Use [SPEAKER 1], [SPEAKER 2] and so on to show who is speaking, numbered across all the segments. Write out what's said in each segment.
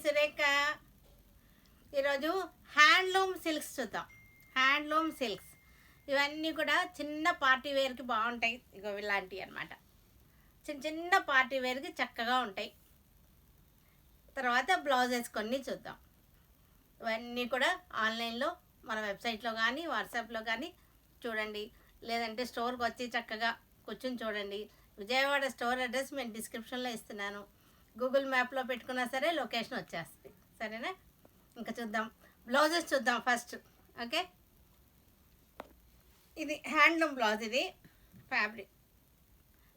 [SPEAKER 1] సురేఖ. ఈరోజు handloom silks చూద్దాం. Handloom silks ఇవన్నీ కూడా చిన్న పార్టీ వేర్కి బాగుంటాయి. ఇగో ఇలాంటివి అనమాట. చిన్న చిన్న పార్టీ వేర్కి చక్కగా ఉంటాయి. తర్వాత బ్లౌజెస్ కొన్ని చూద్దాం. ఇవన్నీ కూడా ఆన్లైన్లో మన వెబ్సైట్లో కానీ వాట్సాప్లో కానీ చూడండి, లేదంటే స్టోర్కి వచ్చి చక్కగా కూర్చొని చూడండి. విజయవాడ స్టోర్ అడ్రస్ నేను డిస్క్రిప్షన్లో ఇస్తున్నాను. గూగుల్ మ్యాప్లో పెట్టుకున్నా సరే లొకేషన్ వచ్చేస్తుంది. సరేనా? ఇంకా చూద్దాం, బ్లౌజెస్ చూద్దాం ఫస్ట్. ఓకే, ఇది హ్యాండ్లూమ్ బ్లౌజ్. ఇది ఫ్యాబ్రిక్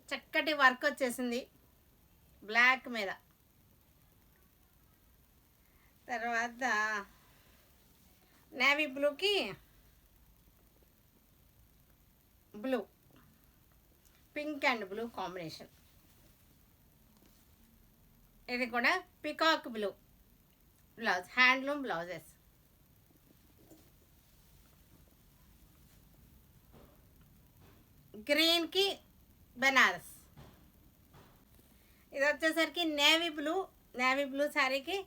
[SPEAKER 1] చక్కటి వర్క్ వచ్చేసింది బ్లాక్ మీద. తర్వాత నేవీ బ్లూకి blue, pink and blue combination. ఇది కూడా peacock blue blouse, handloom blouses. గ్రీన్కి బెనారస్. ఇది వచ్చేసరికి నేవీ బ్లూ. నేవీ బ్లూ శారీకి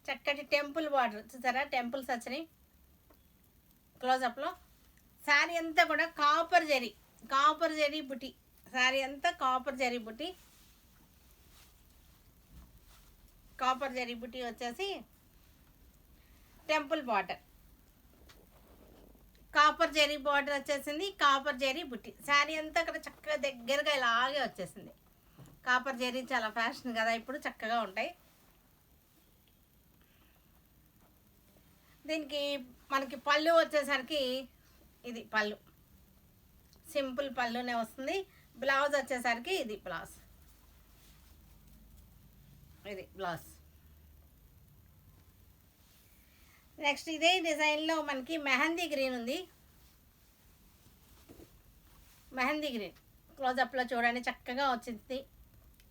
[SPEAKER 1] చక్కటి టెంపుల్ బార్డర్ చూసారా, టెంపుల్స్ వచ్చినాయి క్లోజప్లో. శారీ అంతా కూడా కాపర్ జరీ బుటీ. శారీ అంతా కాపర్ జరీ బుటీ. కాపర్ జరీ బుటీ వచ్చేసి temple border, copper zari border వచ్చేసింది. కాపర్ జరీ బుట్టి. శారీ అంతా అక్కడ చక్కగా దగ్గరగా ఇలాగే వచ్చేసింది. కాపర్ జరీ చాలా ఫ్యాషన్ కదా ఇప్పుడు, చక్కగా ఉంటాయి. దీనికి మనకి పళ్ళు వచ్చేసరికి ఇది పళ్ళు, సింపుల్ పళ్ళునే వస్తుంది. బ్లౌజ్ వచ్చేసరికి ఇది బ్లౌజ్, ఇది బ్లౌజ్. నెక్స్ట్ ఇదే డిజైన్లో మనకి మెహందీ గ్రీన్ ఉంది. మెహందీ గ్రీన్ క్లోజప్లో చూడండి చక్కగా వచ్చింది.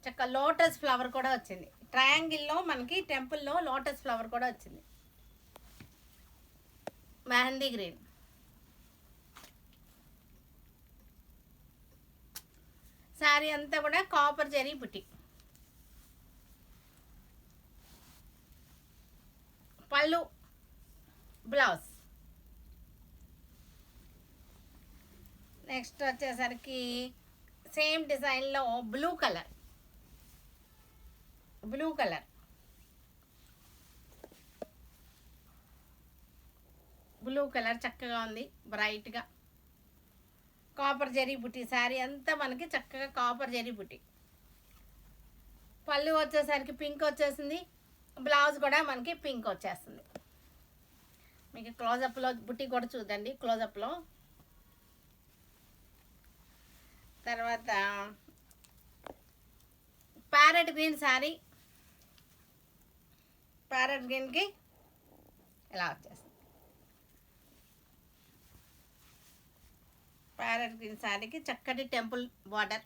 [SPEAKER 1] చక్కగా లోటస్ ఫ్లవర్ కూడా వచ్చింది. ట్రయాంగిల్లో మనకి టెంపుల్లో లోటస్ ఫ్లవర్ కూడా వచ్చింది. మెహందీ గ్రీన్. శారీ అంతా కూడా కాపర్ జరీ బుట్టి. పళ్ళు, బ్లౌజ్. నెక్స్ట్ వచ్చేసరికి సేమ్ డిజైన్లో బ్లూ కలర్ చక్కగా ఉంది, బ్రైట్గా. కాపర్ జరీ బుట్టి. శారీ అంతా మనకి చక్కగా కాపర్ జరీ బుట్టి. పళ్ళు వచ్చేసరికి పింక్ వచ్చేసింది. బ్లౌజ్ కూడా మనకి పింక్ వచ్చేస్తుంది. మీకు క్లోజప్లో బుట్టి కూడా చూడండి, క్లోజప్లో. తర్వాత ప్యారెట్ గ్రీన్ శారీ. ప్యారెట్ గ్రీన్కి ఇలా వచ్చేస్తుంది. ప్యారెట్ గ్రీన్ శారీకి చక్కటి టెంపుల్ బార్డర్.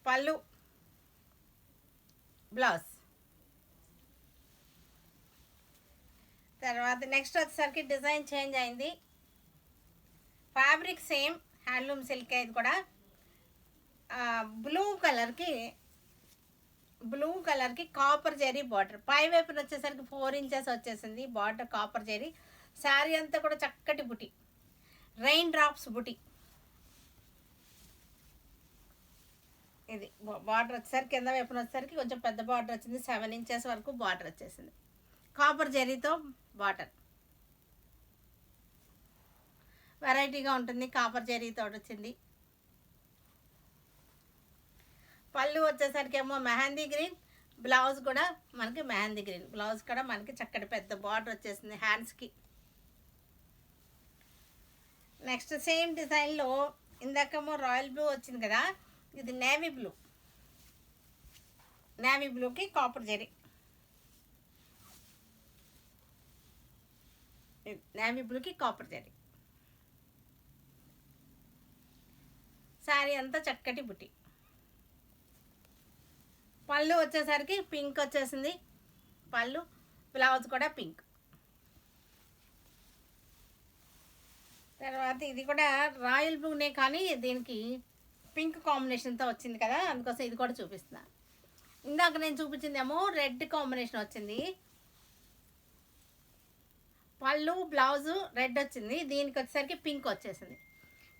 [SPEAKER 1] పళ్ళు, బ్లౌజ్. తర్వాత నెక్స్ట్ వచ్చేసరికి డిజైన్ చేంజ్ అయింది. Fabric same handloom silk. ఇది కూడా బ్లూ కలర్కి కాపర్ జరీ బార్డర్. పై వైపున వచ్చేసరికి 4 ఇంచెస్ వచ్చేసింది బార్డర్, కాపర్ జరీ. శారీ అంతా కూడా చక్కటి బుటీ, రెయిన్ డ్రాప్స్ బుటీ. ఇది బార్డర్ వచ్చేసరికి కింద వైపున వచ్చేసరికి కొంచెం పెద్ద బార్డర్ వచ్చింది. 7 ఇంచెస్ వరకు బార్డర్ వచ్చేసింది. కాపర్ జరీతో బార్డర్ వెరైటీగా ఉంటుంది. కాపర్ జరీతో వచ్చింది. పళ్ళు వచ్చేసరికి ఏమో మెహందీ గ్రీన్. బ్లౌజ్ కూడా మనకి మెహందీ గ్రీన్. బ్లౌజ్ కూడా మనకి చక్కటి పెద్ద బార్డర్ వచ్చేసింది హ్యాండ్స్కి. నెక్స్ట్ సేమ్ డిజైన్లో ఇందాకేమో రాయల్ బ్లూ వచ్చింది కదా, ఇది నేవీ బ్లూకి కాపర్ జరీ. నేవీ బ్లూకి కాపర్ జరీ. శారీ అంతా చక్కటి బుట్టి. పళ్ళు వచ్చేసరికి పింక్ వచ్చేసింది. పళ్ళు, బ్లౌజ్ కూడా పింక్. తర్వాత ఇది కూడా రాయల్ బ్లూనే, కానీ దీనికి పింక్ కాంబినేషన్తో వచ్చింది కదా, అందుకోసం ఇది కూడా చూపిస్తున్నా. ఇందాక నేను చూపించిందేమో రెడ్ కాంబినేషన్ వచ్చింది, పళ్ళు బ్లౌజు రెడ్ వచ్చింది, దీనికి వచ్చేసరికి పింక్ వచ్చేసింది,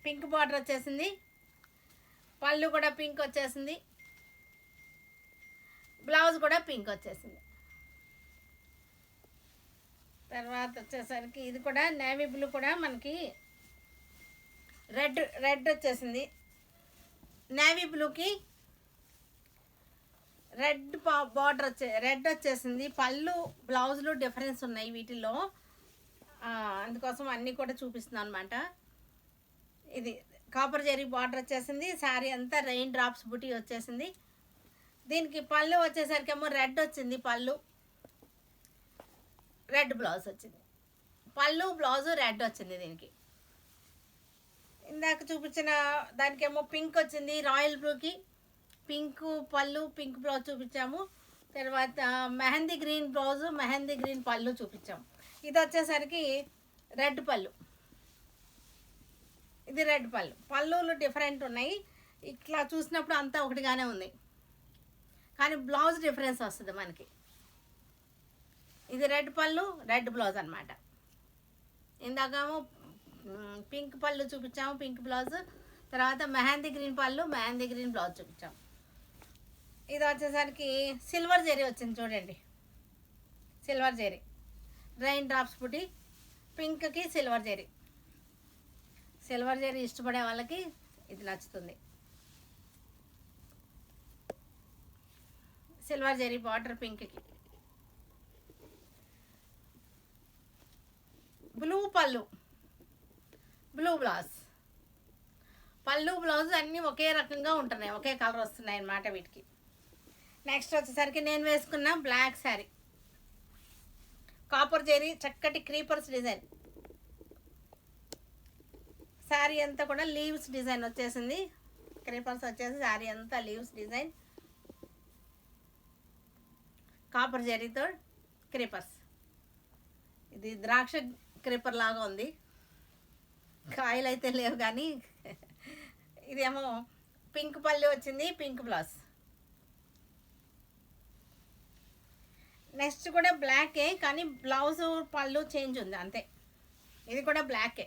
[SPEAKER 1] పింక్ బార్డర్ వచ్చేసింది, పళ్ళు కూడా పింక్ వచ్చేసింది, బ్లౌజ్ కూడా పింక్ వచ్చేసింది. తర్వాత వచ్చేసరికి ఇది కూడా నేవీ బ్లూ కూడా మనకి రెడ్ వచ్చేసింది, నేవీ బ్లూకి బార్డర్ రెడ్ వచ్చేసింది. పళ్ళు బ్లౌజులు డిఫరెన్స్ ఉన్నాయి వీటిల్లో, అందుకోసం అన్నీ కూడా చూపిస్తున్నాను అనమాట. ఇది కాపర్ జరీ బార్డర్ వచ్చేసింది, శారీ అంతా రెయిన్ డ్రాప్స్ బుటీ వచ్చేసింది. దీనికి పళ్ళు వచ్చేసరికి ఏమో రెడ్ వచ్చింది, పళ్ళు రెడ్ బ్లౌజ్ వచ్చింది, పళ్ళు బ్లౌజు రెడ్ వచ్చింది. దీనికి ఇందాక చూపించిన దానికేమో పింక్ వచ్చింది, రాయల్ బ్లూకి పింక్ పళ్ళు పింక్ బ్లౌజ్ చూపించాము. తర్వాత mehndi green blouse mehndi green పళ్ళు చూపించాము. ఇది వచ్చేసరికి రెడ్ పళ్ళు, ఇది రెడ్ పళ్ళులు డిఫరెంట్ ఉన్నాయి. ఇట్లా చూసినప్పుడు అంతా ఒకటిగానే ఉంది, కానీ బ్లౌజ్ డిఫరెన్స్ వస్తుంది మనకి. ఇది రెడ్ పళ్ళు రెడ్ బ్లౌజ్ అనమాట. ఇందాకేమో పింక్ పళ్ళు చూపించాము, పింక్ బ్లౌజ్. తర్వాత మెహందీ గ్రీన్ పళ్ళు మెహందీ గ్రీన్ బ్లౌజ్ చూపించాము. ఇది వచ్చేసరికి సిల్వర్ జరీ వచ్చింది చూడండి, సిల్వర్ జరీ రెయిన్ డ్రాప్స్ బుట్టి, పింక్కి సిల్వర్ జరీ. సిల్వర్ జరీ ఇష్టపడే వాళ్ళకి ఇది నచ్చుతుంది. సిల్వర్ జరీ బార్డర్ పింక్కి, బ్లూ పళ్ళు బ్లూ బ్లౌజ్, పళ్ళు బ్లౌజ్ అన్నీ ఒకే రకంగా ఉంటున్నాయి, ఒకే కలర్ వస్తున్నాయి అన్నమాట వీటికి. నెక్స్ట్ వచ్చేసరికి నేను వేసుకున్న బ్లాక్ శారీ, కాపర్ జరీ చక్కటి క్రీపర్స్ డిజైన్, శారీ అంతా కూడా లీవ్స్ డిజైన్ వచ్చేసింది, క్రీపర్స్ వచ్చేసి శారీ అంతా లీవ్స్ డిజైన్, కాపర్ జరీతో క్రీపర్స్. ఇది ద్రాక్ష క్రీపర్ లాగా ఉంది, కాయలు అయితే లేవు కానీ. ఇదేమో పింక్ పళ్ళు వచ్చింది, పింక్ బ్లౌజ్. నెక్స్ట్ కూడా బ్లాకే, కానీ బ్లౌజ్ పళ్ళు చేంజ్ ఉంది అంతే. ఇది కూడా బ్లాకే,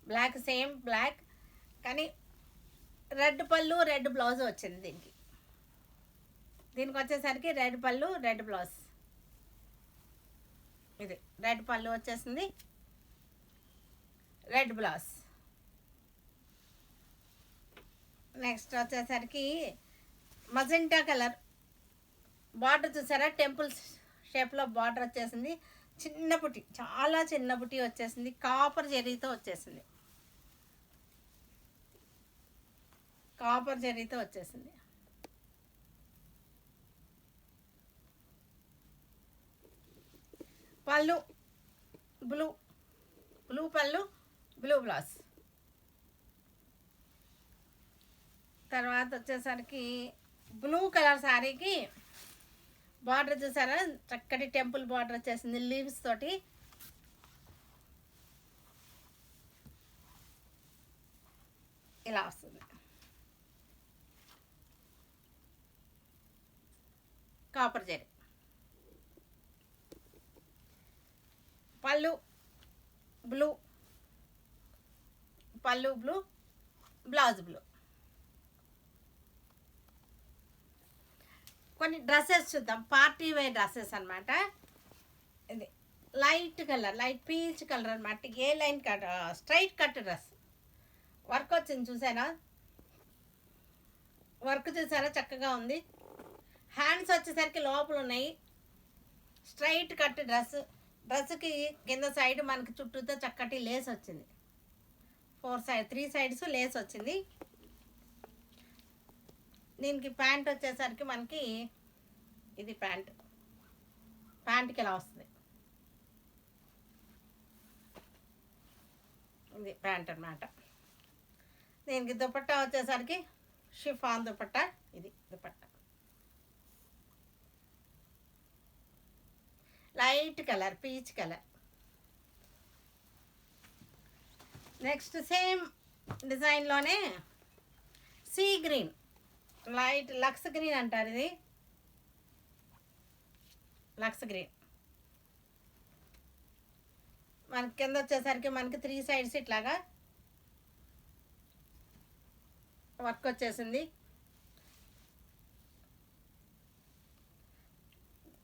[SPEAKER 1] బ్లాక్ సేమ్ బ్లాక్, కానీ రెడ్ పళ్ళు రెడ్ బ్లౌజ్ వచ్చింది దీనికి. దీనికి వచ్చేసరికి రెడ్ పళ్ళు రెడ్ బ్లౌజ్. ఇది రెడ్ పళ్ళు వచ్చేసింది, రెడ్ బ్లౌజ్. నెక్స్ట్ వచ్చేసరికి మజెంటా కలర్ బార్డర్ చూసారా, టెంపుల్ షేప్లో బార్డర్ వచ్చేసింది, చిన్న బుట్టి చాలా చిన్న బుట్టి వచ్చేసింది, కాపర్ జరీతో వచ్చేసింది, కాపర్ జరీతో వచ్చేసింది. పళ్ళు బ్లూ పళ్ళు బ్లూ బ్లౌజ్. తర్వాత వచ్చేసరికి బ్లూ కలర్ శారీకి బార్డర్ చూసారా, చక్కటి టెంపుల్ బార్డర్ వచ్చేసింది లీవ్స్ తోటి. ఇలా వస్తుంది, కాపర్ జరీ. పళ్ళు బ్లూ బ్లౌజ్ బ్లూ. కొన్ని డ్రెస్సెస్ చూద్దాం, పార్టీ వేర్ డ్రెస్సెస్ అనమాట. ఇది light colour, light peach colour అనమాట, A line cut straight cut dress. Work వచ్చింది చూసారా, వర్క్ చూసారా చక్కగా ఉంది. హ్యాండ్స్ వచ్చేసరికి లోపల ఉన్నాయి, స్ట్రైట్ కట్ డ్రెస్. డ్రెస్కి కింద సైడ్ మనకి చుట్టూతో చక్కటి లేస్ వచ్చింది, 3 సైడ్స్ లేస్ వచ్చింది. దీనికి ప్యాంట్ వచ్చేసరికి మనకి ఇది ప్యాంట్కి ఇలా వస్తుంది, ఇది ప్యాంట్ అన్నమాట. దీనికి దుపట్టా వచ్చేసరికి షిఫాన్ దుపట్టా, ఇది dupatta light colour peach colour. Next same డిజైన్లోనే sea green, light lux green అంటారు, ఇది లక్స్ గ్రీన్. మనకి కింద వచ్చేసరికి మనకి 3 సైడ్స్ ఇట్లాగా వర్క్ వచ్చేసింది.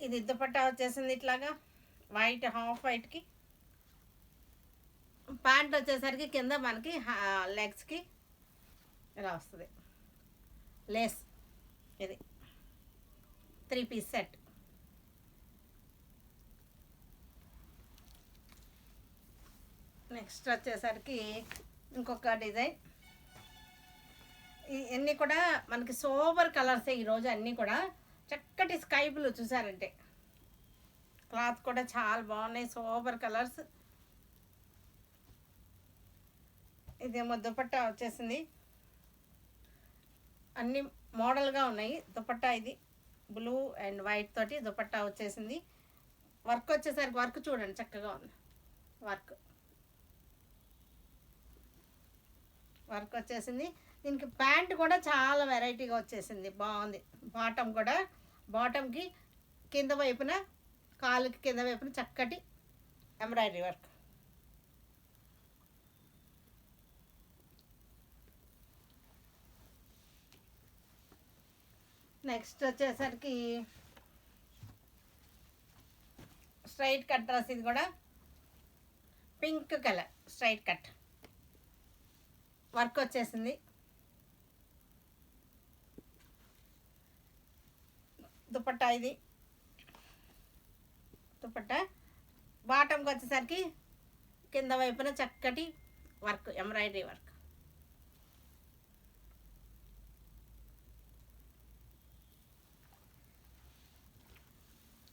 [SPEAKER 1] ఇది దుపట్టా వచ్చేసింది ఇట్లాగా వైట్, హాఫ్ వైట్కి. ప్యాంట్ వచ్చేసరికి కింద మనకి లెగ్స్కి ఇలా వస్తుంది లేస్. ఇది 3 పీస్ సెట్. నెక్స్ట్ వచ్చేసరికి ఇంకొక డిజైన్. ఇవన్నీ కూడా మనకి సోబర్ కలర్స్ ఈరోజు అన్నీ కూడా చక్కటి స్కై బ్లూ. చూసారంటే క్లాత్ కూడా చాలా బాగున్నాయి, సోబర్ కలర్స్. ఇదేమో దుపట్టా వచ్చేసింది, అన్ని మోడల్గా ఉన్నాయి. దుపట్టా ఇది బ్లూ అండ్ వైట్ తోటి దుపట్టా వచ్చేసింది. వర్క్ వచ్చేసరికి వర్క్ చూడండి చక్కగా ఉంది. వర్క్ వచ్చేసింది. దీనికి ప్యాంట్ కూడా చాలా వెరైటీగా వచ్చేసింది, బాగుంది. బాటమ్కి కింద వైపున, కాలుకి కింద వైపున చక్కటి ఎంబ్రాయిడరీ వర్క్. నెక్స్ట్ వచ్చేసరికి స్ట్రైట్ కట్ డ్రెస్. ఇది కూడా pink colour straight cut work వచ్చేసింది. దుపట్టా ఇది దుపట్టా. బాటంకి వచ్చేసరికి కింద వైపున చక్కటి వర్క్, ఎంబ్రాయిడరీ వర్క్.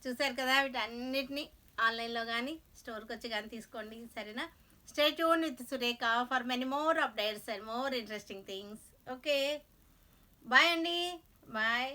[SPEAKER 1] చూసారు కదా, వీటన్నిటిని ఆన్లైన్లో కానీ స్టోర్కి వచ్చి కానీ తీసుకోండి, సరేనా? Stay tuned with Surekha for many more updates and more interesting things. Okay, bye అండి, బాయ్.